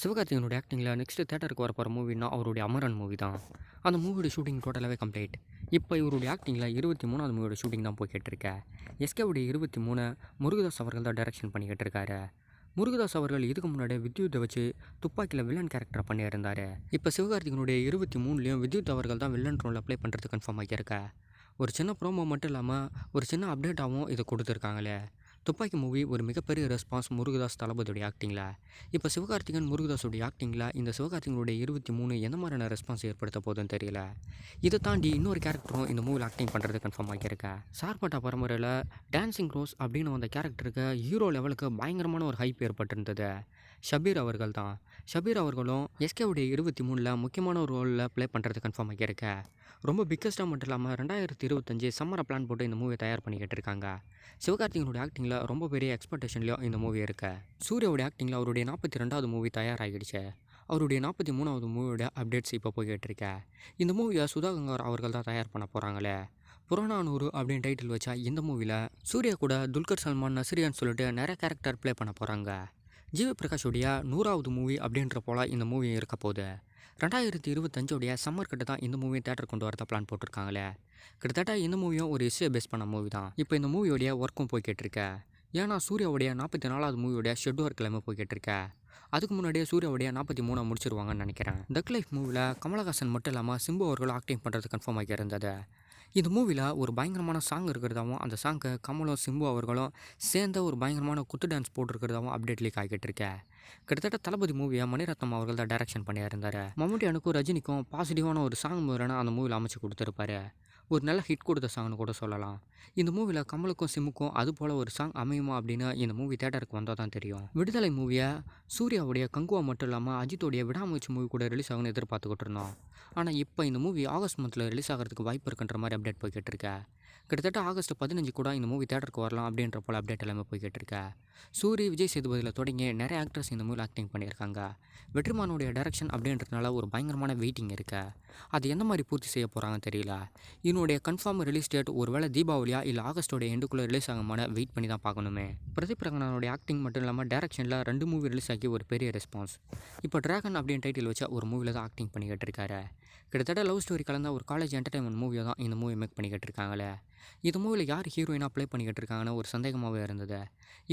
சிவகார்த்திகேயனோட ஆக்டிங்கில் next தியேட்டருக்கு வரப்போகிற மூவினா அவருடைய அமரன் மூவி தான். அந்த மூவியோட ஷூட்டிங் டோட்டலாகவே கம்ப்ளீட். இப்போ இவருடைய ஆக்டிங்கில் 23வது மூவியோட ஷூட்டிங் தான் போய்கிட்டு இருக்கேன். எஸ்கேவுடைய 23 முருகதாஸ் அவர்கள் தான் டைரக்ஷன் பண்ணிக்கிட்டு இருக்காரு. முருகதாஸ் அவர்கள் இதுக்கு முன்னாடி வித்யுத்தை வச்சு துப்பாக்கியில் வில்லன் கேரக்டரை பண்ணியிருந்தார். இப்போ சிவகார்த்திகேயனுடைய 23லையும் வித்யுத் அவர்கள் தான் வில்லன் ரோல் அப்ளை பண்ணுறது கன்ஃபார்ம் ஆகியிருக்கா. ஒரு சின்ன ப்ரோமோ மட்டும் இல்லாமல் ஒரு சின்ன அப்டேட்டாகவும் இதை கொடுத்துருக்காங்களே. துப்பாக்கி மூவி ஒரு மிகப்பெரிய ரெஸ்பான்ஸ் முருகதாஸ் தளபதியுடைய ஆக்டிங்கில். இப்போ சிவகார்த்திகேயன் முருகதாஸுடைய ஆக்டிங்கில் இந்த சிவகார்த்திகேயனுடைய 23 எந்த மாதிரியான ரெஸ்பான்ஸ் ஏற்படுத்த போகுதுன்னு தெரியல. இதை தாண்டி இன்னொரு கேரக்டரும் இந்த மூவியில் ஆக்டிங் பண்ணுறது கன்ஃபார்ம் ஆகியிருக்கேன். சார்பட்டா பரம்பரையில் டான்சிங் ரோஸ் அப்படின்னு வந்த கேரக்டருக்கு ஹீரோ லெவலுக்கு பயங்கரமான ஒரு ஹைப் ஏற்பட்டிருந்தது. ஷபீர் அவர்கள் தான். ஷபீர் அவர்களும் எஸ்கேவுடைய 23ல் முக்கியமான ஒரு ரோலில் ப்ளே பண்ணுறது கன்ஃபார்ம் ஆகியிருக்கேன். ரொம்ப பிக்கஸ்ட்டாக மட்டும் இல்லாமல் 2025 சம்மரை பிளான் போட்டு இந்த மூவியை தயார் பண்ணிக்கிட்டு இருக்காங்க. சிவகார்த்திகேயனுடைய ஆக்டிங்கில் ரொம்ப பெரிய எக்ஸ்பெக்டேஷன்லையும் இந்த மூவி இருக்கு. சூர்யாவுடைய ஆக்டிங்கில் அவருடைய 42வது மூவி தயாராகிடுச்சு. அவருடைய 43வது மூவியோட அப்டேட்ஸ் இப்போ போய்கிட்டு இருக்கேன். இந்த மூவியை சுதா கங்கார் அவர்கள் தான் தயார் பண்ண போகிறாங்களே. புறநானூறு அப்படின்னு டைட்டில் வச்சா இந்த மூவியில் சூர்யா கூட துல்கர் சல்மான், நஸ்ரியான்னு சொல்லிட்டு நிறைய கேரக்டர் ப்ளே பண்ண போகிறாங்க. ஜிவி பிரகாஷுடைய 100வது மூவி அப்படின்ற போல் இந்த மூவி இருக்க போகுது. 2025 சம்மர் கிட்ட தான் இந்த மூவியை தேட்டர் கொண்டு வரத பிளான் போட்டிருக்காங்களே. கிட்டத்தட்ட இந்த மூவியும் ஒரு ஹிஸ்ட்ரியை பேஸ் பண்ண மூவி தான். இப்போ இந்த மூவியோடைய ஒர்க்கும் போய்கிட்டு இருக்க. ஏன்னா சூர்யாவுடைய 44வது மூவியோடைய ஷெட் ஒர்க் எல்லாமே போய்கிட்டு இருக்க. அதுக்கு முன்னாடியே சூர்யாவுடைய 43 முடிச்சிருவாங்கன்னு நினைக்கிறேன். தக் லைஃப் மூவியில் கமலஹாசன் மட்டும் இல்லாமல் சிம்பு அவர்களும் ஆக்டிங் பண்ணுறது கன்ஃபார்ம் ஆகி இருந்தது. இந்த மூவியில் ஒரு பயங்கரமான சாங் இருக்கிறதாவும் அந்த சாங்கை கமலும் சிம்பு அவர்களும் சேர்ந்த ஒரு பயங்கரமான குத்து டான்ஸ் போட்டிருக்கிறதாவும் அப்டேட் லீக் ஆகிட்டு இருக்கேன். கிட்டத்தட்ட தளபதி மூவியை மணிரத்னம் அவர்கள் தான் டைரக்ஷன் பண்ணியிருந்தார். மம்முட்டியானுக்கும் ரஜினிக்கும் பாசிட்டிவான ஒரு சாங் மூவியான அந்த மூவியில் அமைச்சு கொடுத்துருப்பாரு. ஒரு நல்ல ஹிட் கொடுத்த சாங்னு கூட சொல்லலாம். இந்த மூவியில் கமலுக்கும் சிம்முக்கும் அது போல் ஒரு சாங் அமையுமா அப்படின்னு இந்த மூவி தேட்டருக்கு வந்தால் தான் தெரியும். விடுதலை மூவியை சூர்யாவுடைய கங்குவா மட்டும் இல்லாமல் அஜித்தோடைய விடாமுயற்சி மூவி கூட ரிலீஸ் ஆகும்னு எதிர்பார்த்துக்கிட்டு இருந்தோம். ஆனால் இப்போ இந்த மூவி ஆகஸ்ட் மந்தில் ரிலீஸ் ஆகிறதுக்கு வாய்ப்பு இருக்குன்ற மாதிரி அப்டேட் போய்கிட்டு இருக்கா. கிட்டத்தட்ட ஆகஸ்ட் 15 கூட இந்த மூவி தேட்டருக்கு வரலாம் அப்படின்ற போல் அப்டேட் எல்லாமே போய்கிட்டு இருக்கா. சூரி, விஜய் சேதுபதியில் தொடங்கி நிறைய ஆக்டர்ஸ் இந்த மூவியில் ஆக்டிங் பண்ணியிருக்காங்க. வெற்றிமானுடைய டைரக்ஷன் அப்படின்றதுனால ஒரு பயங்கரமான வெயிட்டிங் இருக்கு. அது எந்த மாதிரி பூர்த்தி செய்ய போகிறாங்கன்னு தெரியல. இதனுடைய கன்ஃபார்ம் ரிலீஸ் டேட் ஒரு வேளை தீபாவளியா இல்லை ஆகஸ்டோட எண்டுக்குள்ளே ரிலீஸ் ஆகுமான வெயிட் பண்ணி தான் பார்க்கணுமே. பிரதீப் ரங்கனாவுடைய ஆக்டிங் மட்டும் இல்லாமல் டைரக்ஷனில் 2 மூவி ரிலீஸ் ஆகி ஒரு பெரிய ரெஸ்பான்ஸ். இப்போ டிராகன் அப்படின்னு டைட்டில் வச்சா ஒரு மூவியில் தான் ஆக்டிங் பண்ணிக்கிட்டு இருக்காரு. கிட்டத்தட்ட லவ் ஸ்டோரி கலந்த ஒரு காலேஜ் என்டர்டைன்மெண்ட் மூவியை தான் இந்த மூவி மேக் பண்ணிக்கிட்டு இருக்காங்களே. இந்த மூவியில் யார் ஹீரோயினாக ப்ளே பண்ணிக்கிட்டு இருக்காங்கன்னு ஒரு சந்தேகமாகவே இருந்தது.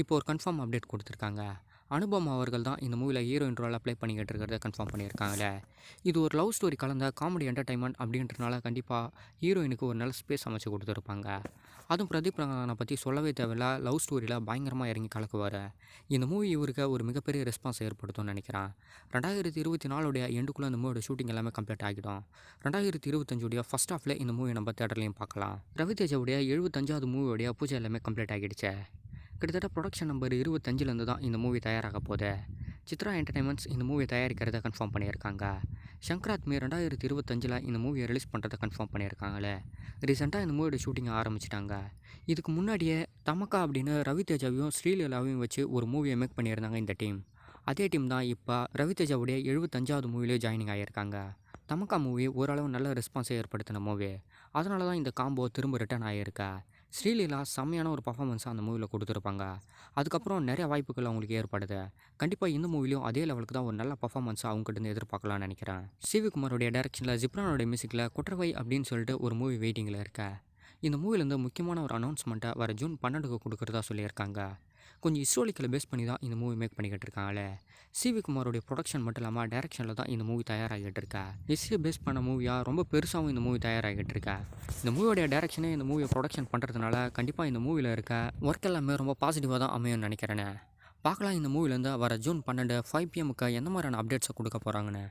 இப்போ ஒரு கன்ஃபார்ம் அப்டேட் கொடுத்துருக்காங்க. அனுபம் அவர்கள் தான் இந்த மூவியில் ஹீரோயின் ரோலாக ப்ளே பண்ணிக்கிட்டு இருக்கிறத கன்ஃபார்ம் பண்ணியிருக்காங்களே. இது ஒரு லவ் ஸ்டோரி கலந்த காமெடி என்டர்டைன்மெண்ட் அப்படின்றனால கண்டிப்பாக ஹீரோயினுக்கு ஒரு நல்ல ஸ்பேஸ் அமைச்சு கொடுத்துருப்பாங்க. அதுவும் பிரதீப் ரங்கனை பற்றி சொல்லவே தேவையில்ல. லவ் ஸ்டோரியில் பயங்கரமாக இறங்கி கலக்குவார். இந்த மூவி இவருக்கு ஒரு மிகப்பெரிய ரெஸ்பான்ஸ் ஏற்படுத்தும்னு நினைக்கிறேன். 2024 எண்டுக்குள்ளே இந்த மூவியோட ஷூட்டிங் எல்லாமே கம்ப்ளீட் ஆகிடும். 2025 ஃபர்ஸ்ட் ஹாஃபில் இந்த மூவி நம்ம தேட்டர்லையும் பார்க்கலாம். ரவிதேஜாவுடைய 75வது மூவியோடைய பூஜை எல்லாமே கம்ப்ளீட் ஆகிடுச்சு. கிட்டத்தட்ட ப்ரொடக்ஷன் நம்பர் 25லேருந்து தான் இந்த மூவி தயாராக போகுது. சித்ரா என்டர்டைன்மெண்ட்ஸ் இந்த மூவியை தயாரிக்கிறத கன்ஃபார்ம் பண்ணியிருக்காங்க. சங்கராத்மி 2025 இந்த மூவியை ரிலீஸ் பண்ணுறதை கன்ஃபார்ம் பண்ணியிருக்காங்களே. ரீசெண்டாக இந்த மூவியோட ஷூட்டிங்கை ஆரம்பிச்சிட்டாங்க. இதுக்கு முன்னாடியே தமக்கா அப்படின்னு ரவிதேஜாவையும் ஸ்ரீலீலாவையும் வச்சு ஒரு மூவியை மேக் பண்ணியிருந்தாங்க இந்த டீம். அதே டீம் தான் இப்போ ரவிதேஜாவுடைய 75வது மூவிலே ஜாயினிங் ஆகியிருக்காங்க. தமக்கா மூவி ஓரளவு நல்ல ரெஸ்பான்ஸை ஏற்படுத்தின மூவி. அதனால தான் இந்த காம்போ திரும்ப ரிட்டர்ன் ஆகியிருக்கா. ஸ்ரீலீலா செம்மையான ஒரு பர்ஃபார்மன்ஸாக அந்த மூவியில் கொடுத்துருப்பாங்க. அதுக்கப்புறம் நிறைய வாய்ப்புகள் அவங்களுக்கு ஏற்படுது. கண்டிப்பாக இந்த மூவிலையும் அதே லெவலுக்கு தான் ஒரு நல்ல பர்ஃபார்மன்ஸாக அவங்ககிட்ட எதிர்பார்க்கலாம்னு நினைக்கிறேன். சிவி குமாரோடைய டைரக்ஷனில் ஜிப்ரானோட மியூசிக்கில் குற்றவை அப்படின்னு சொல்லிட்டு ஒரு மூவி வெயிட்டிங்கில் இருக்கா. இந்த மூவிலேருந்து முக்கியமான ஒரு அனௌன்ஸ்மெண்ட்டை வர ஜூன் 12 கொடுக்குறதா சொல்லியிருக்காங்க. கொஞ்சம் ஹிஸ்டாரிக்கலை பேஸ் பண்ணி தான் இந்த மூவி மேக் பண்ணிக்கிட்டு இருக்காங்களே. சிவி குமாரோடைய ப்ரொடக்ஷன் மட்டும் இல்லாமல் டைரக்ஷனில் தான் இந்த மூவி தயாராகிட்டு இருக்கா. ஹிஸ்ட்ரியை பேஸ் பண்ண மூவியாக ரொம்ப பெருசாகவும் இந்த மூவி தயாராகிட்டு இருக்கா. இந்த மூவியோடைய டைரக்ஷனே இந்த மூவியை ப்ரொடக்ஷன் பண்ணுறதுனால கண்டிப்பாக இந்த மூவியில் இருக்க ஒர்க் எல்லாமே ரொம்ப பாசிட்டிவாக தான் அமையும்னு நினைக்கிறேன். பார்க்கலாம் இந்த மூவிலேருந்து வர ஜூன் 12 5 PM எந்த மாதிரியான அப்டேட்ஸை கொடுக்க போகிறாங்கன்னு.